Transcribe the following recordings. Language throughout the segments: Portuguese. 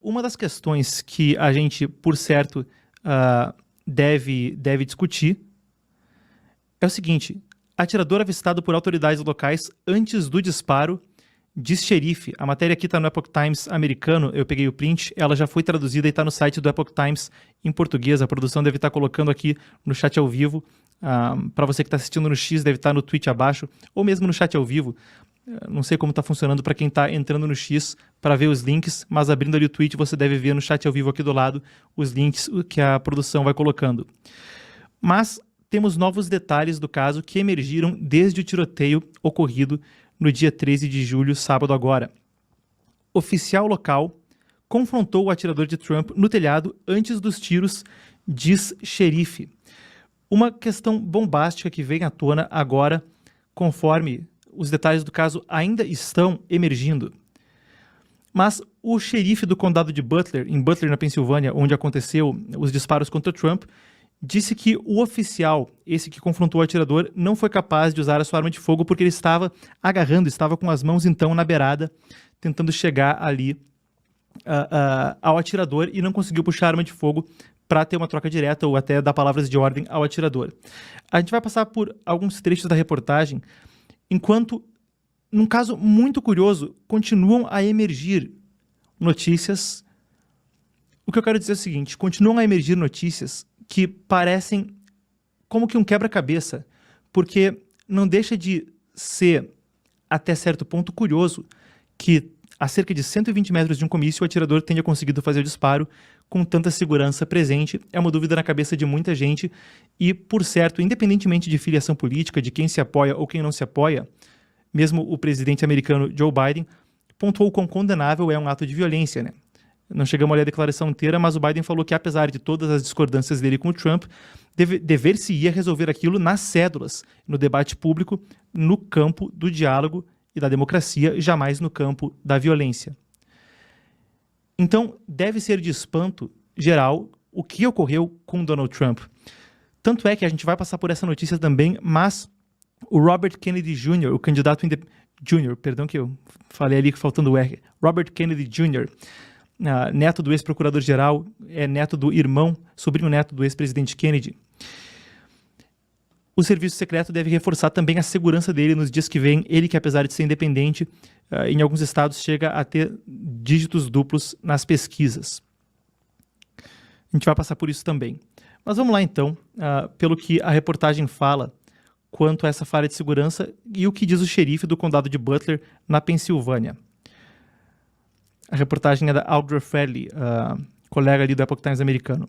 Uma das questões que a gente, por certo, deve discutir é o seguinte: atirador avistado por autoridades locais antes do disparo, diz xerife. A matéria aqui está no Epoch Times americano, eu peguei o print, ela já foi traduzida e está no site do Epoch Times em português. A produção deve estar colocando aqui no chat ao vivo. Para você que está assistindo no X, deve estar no tweet abaixo, ou mesmo no chat ao vivo. Não sei como está funcionando para quem está entrando no X para ver os links, mas abrindo ali o tweet você deve ver no chat ao vivo aqui do lado os links que a produção vai colocando. Mas temos novos detalhes do caso que emergiram desde o tiroteio ocorrido no dia 13 de julho, sábado agora. Oficial local confrontou o atirador de Trump no telhado antes dos tiros, diz xerife. Uma questão bombástica que vem à tona agora, conforme os detalhes do caso ainda estão emergindo. Mas o xerife do condado de Butler, em Butler, na Pensilvânia, onde aconteceu os disparos contra Trump, disse que o oficial, esse que confrontou o atirador, não foi capaz de usar a sua arma de fogo porque ele estava estava com as mãos então na beirada, tentando chegar ali ao atirador e não conseguiu puxar a arma de fogo para ter uma troca direta ou até dar palavras de ordem ao atirador. A gente vai passar por alguns trechos da reportagem, enquanto, num caso muito curioso, continuam a emergir notícias. O que eu quero dizer é o seguinte: continuam a emergir notícias que parecem como que um quebra-cabeça, porque não deixa de ser, até certo ponto, curioso que a cerca de 120 metros de um comício o atirador tenha conseguido fazer o disparo com tanta segurança presente. É uma dúvida na cabeça de muita gente e, por certo, independentemente de filiação política, de quem se apoia ou quem não se apoia, mesmo o presidente americano Joe Biden pontuou quão condenável é um ato de violência, né? Não chegamos a ler a declaração inteira, mas o Biden falou que, apesar de todas as discordâncias dele com o Trump, dever-se-ia resolver aquilo nas cédulas, no debate público, no campo do diálogo e da democracia, jamais no campo da violência. Então, deve ser de espanto geral o que ocorreu com Donald Trump. Tanto é que a gente vai passar por essa notícia também, mas o Robert Kennedy Jr., o candidato Jr., perdão que eu falei ali faltando o R, Robert Kennedy Jr., neto do ex-procurador-geral, neto do irmão, sobrinho neto do ex-presidente Kennedy. O serviço secreto deve reforçar também a segurança dele nos dias que vêm. Ele que, apesar de ser independente, em alguns estados chega a ter dígitos duplos nas pesquisas. A gente vai passar por isso também. Mas vamos lá então, pelo que a reportagem fala quanto a essa falha de segurança e o que diz o xerife do condado de Butler, na Pensilvânia. A reportagem é da Audra Fairley, colega ali do Epoch Times americano.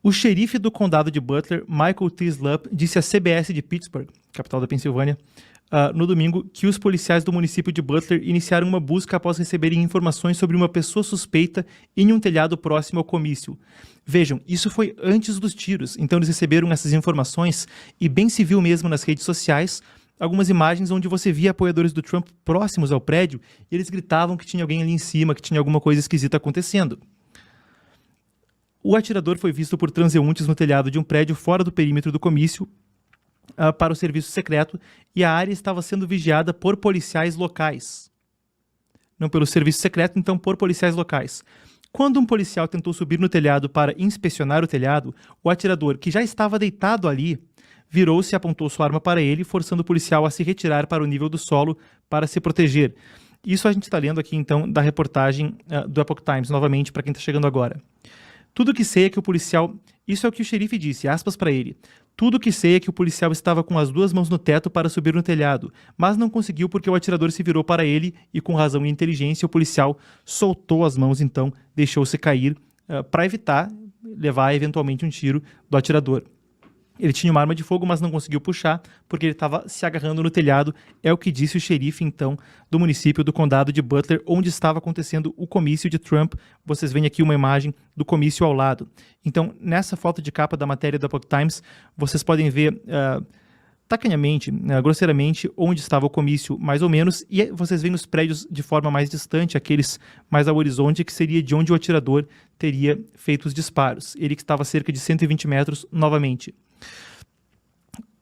O xerife do condado de Butler, Michael T. Slup, disse à CBS de Pittsburgh, capital da Pensilvânia, no domingo, que os policiais do município de Butler iniciaram uma busca após receberem informações sobre uma pessoa suspeita em um telhado próximo ao comício. Vejam, isso foi antes dos tiros, então eles receberam essas informações e bem se viu mesmo nas redes sociais algumas imagens onde você via apoiadores do Trump próximos ao prédio e eles gritavam que tinha alguém ali em cima, que tinha alguma coisa esquisita acontecendo. O atirador foi visto por transeuntes no telhado de um prédio fora do perímetro do comício para o serviço secreto e a área estava sendo vigiada por policiais locais. Não pelo serviço secreto, então por policiais locais. Quando um policial tentou subir no telhado para inspecionar o telhado, o atirador, que já estava deitado ali, virou-se e apontou sua arma para ele, forçando o policial a se retirar para o nível do solo para se proteger. Isso a gente está lendo aqui, então, da reportagem do Epoch Times, novamente, para quem está chegando agora. Tudo que sei é que o policial... Isso é o que o xerife disse, aspas para ele. Tudo que sei é que o policial estava com as duas mãos no teto para subir no telhado, mas não conseguiu porque o atirador se virou para ele e, com razão e inteligência, o policial soltou as mãos, então deixou-se cair para evitar levar eventualmente um tiro do atirador. Ele tinha uma arma de fogo, mas não conseguiu puxar porque ele estava se agarrando no telhado. É o que disse o xerife, então, do município do condado de Butler, onde estava acontecendo o comício de Trump. Vocês veem aqui uma imagem do comício ao lado. Então, nessa foto de capa da matéria da Epoch Times, vocês podem ver tacanhamente, grosseiramente, onde estava o comício, mais ou menos, e vocês veem os prédios de forma mais distante, aqueles mais ao horizonte, que seria de onde o atirador teria feito os disparos. Ele que estava a cerca de 120 metros novamente.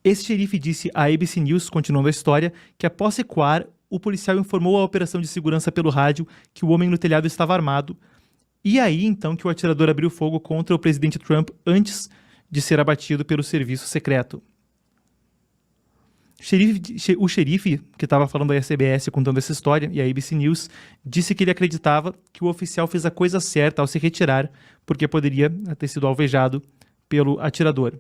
Esse xerife disse à ABC News, continuando a história, que após recuar, o policial informou a operação de segurança pelo rádio que o homem no telhado estava armado. E aí, então, que o atirador abriu fogo contra o presidente Trump antes de ser abatido pelo serviço secreto. O xerife, que estava falando da CBS contando essa história, e a ABC News, disse que ele acreditava que o oficial fez a coisa certa ao se retirar, porque poderia ter sido alvejado pelo atirador.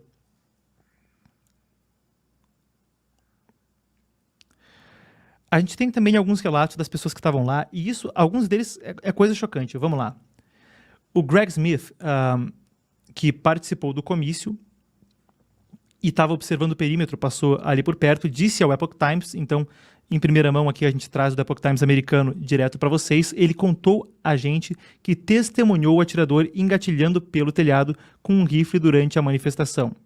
A gente tem também alguns relatos das pessoas que estavam lá, e isso, alguns deles é coisa chocante. Vamos lá. O Greg Smith, que participou do comício e estava observando o perímetro, passou ali por perto, disse ao Epoch Times, então, em primeira mão aqui a gente traz o Epoch Times americano direto para vocês, ele contou a gente que testemunhou o atirador engatilhando pelo telhado com um rifle durante a manifestação.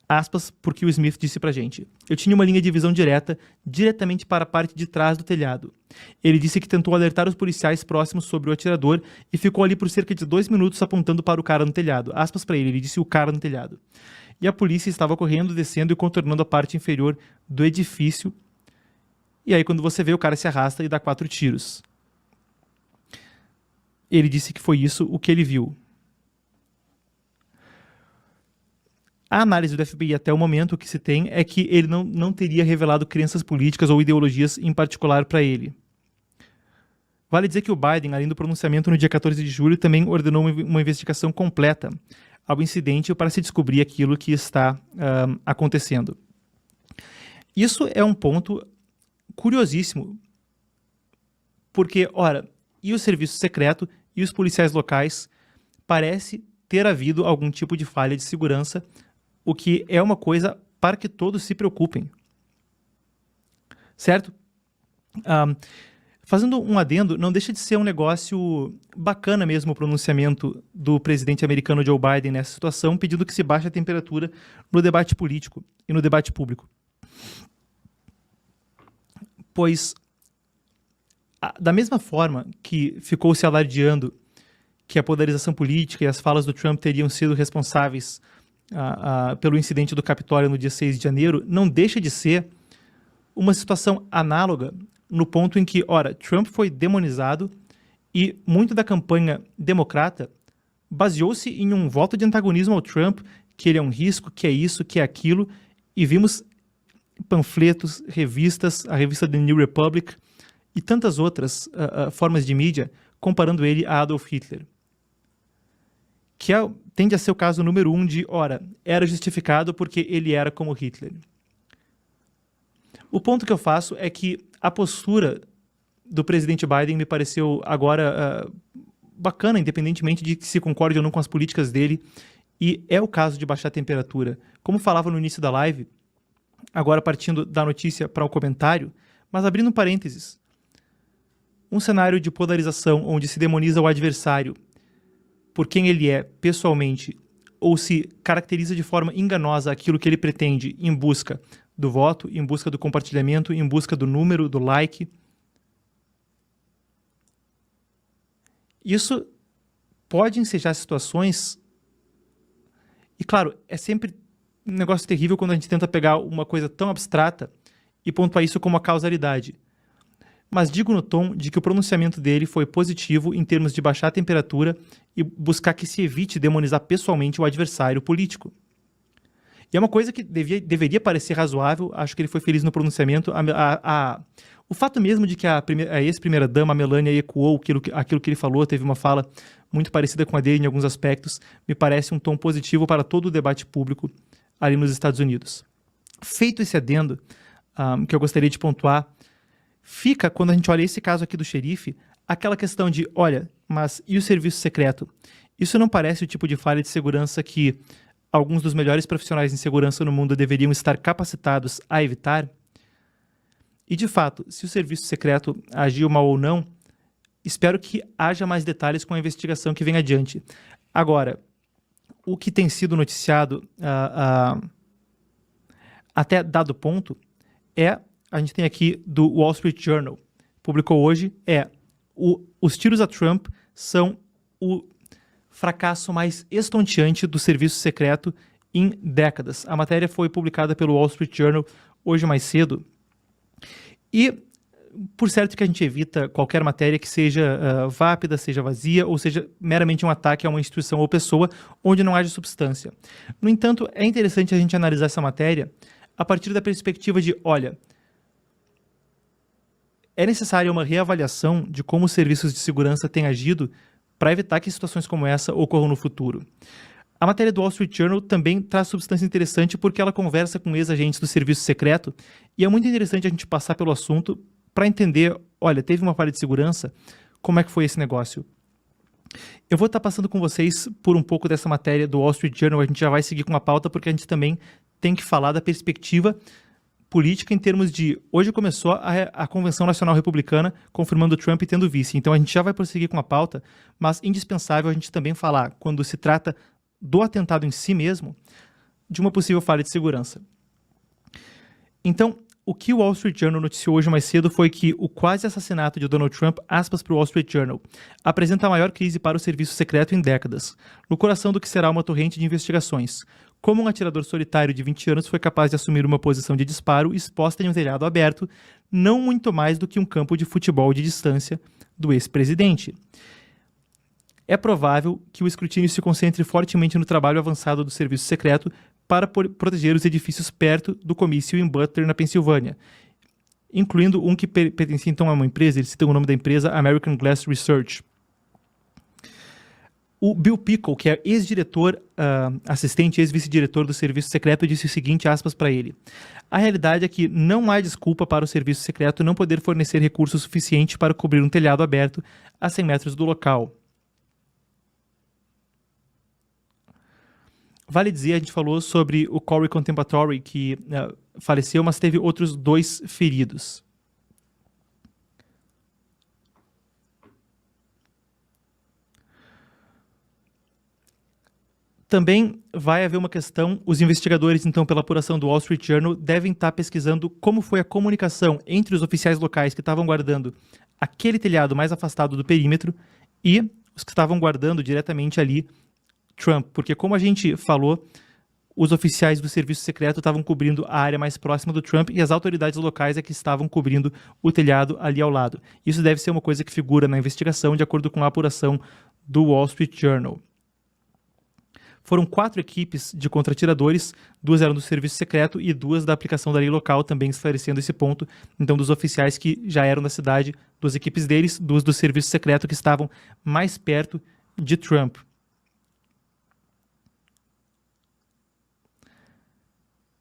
Aspas, porque o Smith disse pra gente. Eu tinha uma linha de visão direta, diretamente para a parte de trás do telhado. Ele disse que tentou alertar os policiais próximos sobre o atirador e ficou ali por cerca de 2 minutos apontando para o cara no telhado. Aspas pra ele disse o cara no telhado. E a polícia estava correndo, descendo e contornando a parte inferior do edifício. E aí quando você vê, o cara se arrasta e dá 4 tiros. Ele disse que foi isso o que ele viu. A análise do FBI até o momento, o que se tem é que ele não teria revelado crenças políticas ou ideologias em particular para ele. Vale dizer que o Biden, além do pronunciamento no dia 14 de julho, também ordenou uma investigação completa ao incidente para se descobrir aquilo que está acontecendo. Isso é um ponto curiosíssimo, porque, ora, e o serviço secreto e os policiais locais parece ter havido algum tipo de falha de segurança, o que é uma coisa para que todos se preocupem. Certo? Fazendo um adendo, não deixa de ser um negócio bacana mesmo o pronunciamento do presidente americano Joe Biden nessa situação, pedindo que se baixe a temperatura no debate político e no debate público. Pois, da mesma forma que ficou se alardeando que a polarização política e as falas do Trump teriam sido responsáveis pelo incidente do Capitólio no dia 6 de janeiro, não deixa de ser uma situação análoga no ponto em que, ora, Trump foi demonizado e muito da campanha democrata baseou-se em um voto de antagonismo ao Trump, que ele é um risco, que é isso, que é aquilo, e vimos panfletos, revistas, a revista The New Republic e tantas outras formas de mídia comparando ele a Adolf Hitler. Que tende a ser o caso número 1 de, ora, era justificado porque ele era como Hitler. O ponto que eu faço é que a postura do presidente Biden me pareceu agora bacana, independentemente de que se concorde ou não com as políticas dele, e é o caso de baixar a temperatura. Como falava no início da live, agora partindo da notícia para o comentário, mas abrindo um parênteses, um cenário de polarização onde se demoniza o adversário por quem ele é pessoalmente, ou se caracteriza de forma enganosa aquilo que ele pretende em busca do voto, em busca do compartilhamento, em busca do número, do like. Isso pode ensejar situações, e claro, é sempre um negócio terrível quando a gente tenta pegar uma coisa tão abstrata e pontuar isso como a causalidade. Mas digo no tom de que o pronunciamento dele foi positivo em termos de baixar a temperatura e buscar que se evite demonizar pessoalmente o adversário político. E é uma coisa que deveria parecer razoável, acho que ele foi feliz no pronunciamento. O fato mesmo de que a ex-primeira-dama, a Melania, ecoou aquilo que ele falou, teve uma fala muito parecida com a dele em alguns aspectos, me parece um tom positivo para todo o debate público ali nos Estados Unidos. Feito esse adendo, que eu gostaria de pontuar, fica, quando a gente olha esse caso aqui do xerife, aquela questão de, olha, mas e o serviço secreto? Isso não parece o tipo de falha de segurança que alguns dos melhores profissionais em segurança no mundo deveriam estar capacitados a evitar? E, de fato, se o serviço secreto agiu mal ou não, espero que haja mais detalhes com a investigação que vem adiante. Agora, o que tem sido noticiado até dado ponto a gente tem aqui do Wall Street Journal, publicou hoje, os tiros a Trump são o fracasso mais estonteante do serviço secreto em décadas. A matéria foi publicada pelo Wall Street Journal hoje mais cedo. E por certo que a gente evita qualquer matéria que seja vápida, seja vazia, ou seja meramente um ataque a uma instituição ou pessoa onde não haja substância. No entanto, é interessante a gente analisar essa matéria a partir da perspectiva de, olha, é necessária uma reavaliação de como os serviços de segurança têm agido para evitar que situações como essa ocorram no futuro. A matéria do Wall Street Journal também traz substância interessante porque ela conversa com ex-agentes do serviço secreto e é muito interessante a gente passar pelo assunto para entender, olha, teve uma falha de segurança, como é que foi esse negócio? Eu vou estar passando com vocês por um pouco dessa matéria do Wall Street Journal, a gente já vai seguir com a pauta porque a gente também tem que falar da perspectiva política em termos de, hoje começou a Convenção Nacional Republicana confirmando Trump e tendo vice, então a gente já vai prosseguir com a pauta, mas indispensável a gente também falar, quando se trata do atentado em si mesmo, de uma possível falha de segurança. Então, o que o Wall Street Journal noticiou hoje mais cedo foi que o quase assassinato de Donald Trump, aspas para o Wall Street Journal, apresenta a maior crise para o serviço secreto em décadas, no coração do que será uma torrente de investigações. Como um atirador solitário de 20 anos foi capaz de assumir uma posição de disparo exposta em um telhado aberto, não muito mais do que um campo de futebol de distância do ex-presidente. É provável que o escrutínio se concentre fortemente no trabalho avançado do serviço secreto para proteger os edifícios perto do comício em Butler, na Pensilvânia, incluindo um que pertencia então a uma empresa, ele cita o nome da empresa, American Glass Research. O Bill Pickle, que é ex-diretor, assistente, ex-vice-diretor do serviço secreto, disse o seguinte, aspas para ele: a realidade é que não há desculpa para o serviço secreto não poder fornecer recursos suficientes para cobrir um telhado aberto a 100 metros do local. Vale dizer, a gente falou sobre o Corey Contemporary, que faleceu, mas teve outros 2 feridos. Também vai haver uma questão, os investigadores, então, pela apuração do Wall Street Journal, devem estar pesquisando como foi a comunicação entre os oficiais locais que estavam guardando aquele telhado mais afastado do perímetro e os que estavam guardando diretamente ali Trump, porque como a gente falou, os oficiais do serviço secreto estavam cobrindo a área mais próxima do Trump e as autoridades locais é que estavam cobrindo o telhado ali ao lado. Isso deve ser uma coisa que figura na investigação, de acordo com a apuração do Wall Street Journal. Foram 4 equipes de contra-atiradores, 2 eram do serviço secreto e 2 da aplicação da lei local, também esclarecendo esse ponto, então dos oficiais que já eram da cidade, 2 equipes deles, 2 do serviço secreto que estavam mais perto de Trump.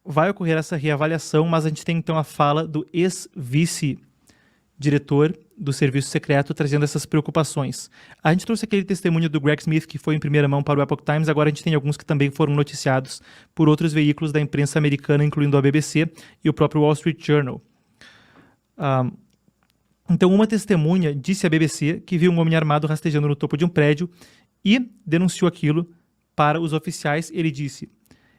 Vai ocorrer essa reavaliação, mas a gente tem então a fala do ex-vice-diretor do serviço secreto trazendo essas preocupações. A gente trouxe aquele testemunho do Greg Smith que foi em primeira mão para o Epoch Times, agora a gente tem alguns que também foram noticiados por outros veículos da imprensa americana, incluindo a BBC e o próprio Wall Street Journal. Então uma testemunha disse à BBC que viu um homem armado rastejando no topo de um prédio e denunciou aquilo para os oficiais. Ele disse: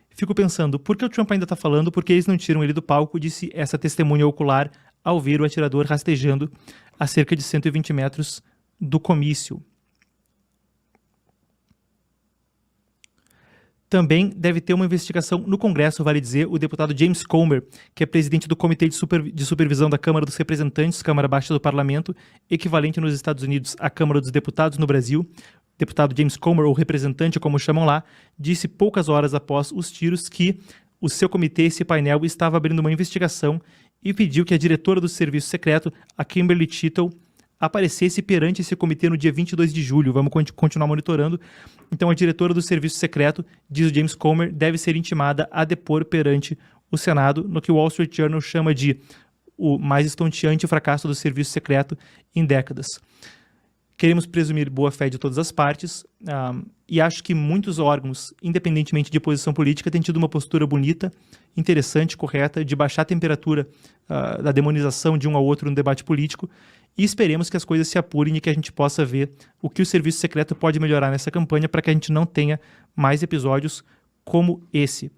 fico pensando, por que o Trump ainda está falando? Por que eles não tiram ele do palco? Disse essa testemunha ocular ao ver o atirador rastejando a cerca de 120 metros do comício. Também deve ter uma investigação no Congresso, vale dizer, o deputado James Comer, que é presidente do Comitê de Supervisão da Câmara dos Representantes, Câmara Baixa do Parlamento, equivalente nos Estados Unidos à Câmara dos Deputados no Brasil. Deputado James Comer, ou representante, como chamam lá, disse poucas horas após os tiros que o seu comitê, esse painel, estava abrindo uma investigação e pediu que a diretora do serviço secreto, a Kimberly Tittle, aparecesse perante esse comitê no dia 22 de julho. Vamos continuar monitorando. Então, a diretora do serviço secreto, diz o James Comer, deve ser intimada a depor perante o Senado, no que o Wall Street Journal chama de o mais estonteante fracasso do serviço secreto em décadas. Queremos presumir boa-fé de todas as partes, e acho que muitos órgãos, independentemente de posição política, têm tido uma postura bonita, interessante, correta, de baixar a temperatura da demonização de um ao outro no debate político, e esperemos que as coisas se apurem e que a gente possa ver o que o serviço secreto pode melhorar nessa campanha para que a gente não tenha mais episódios como esse.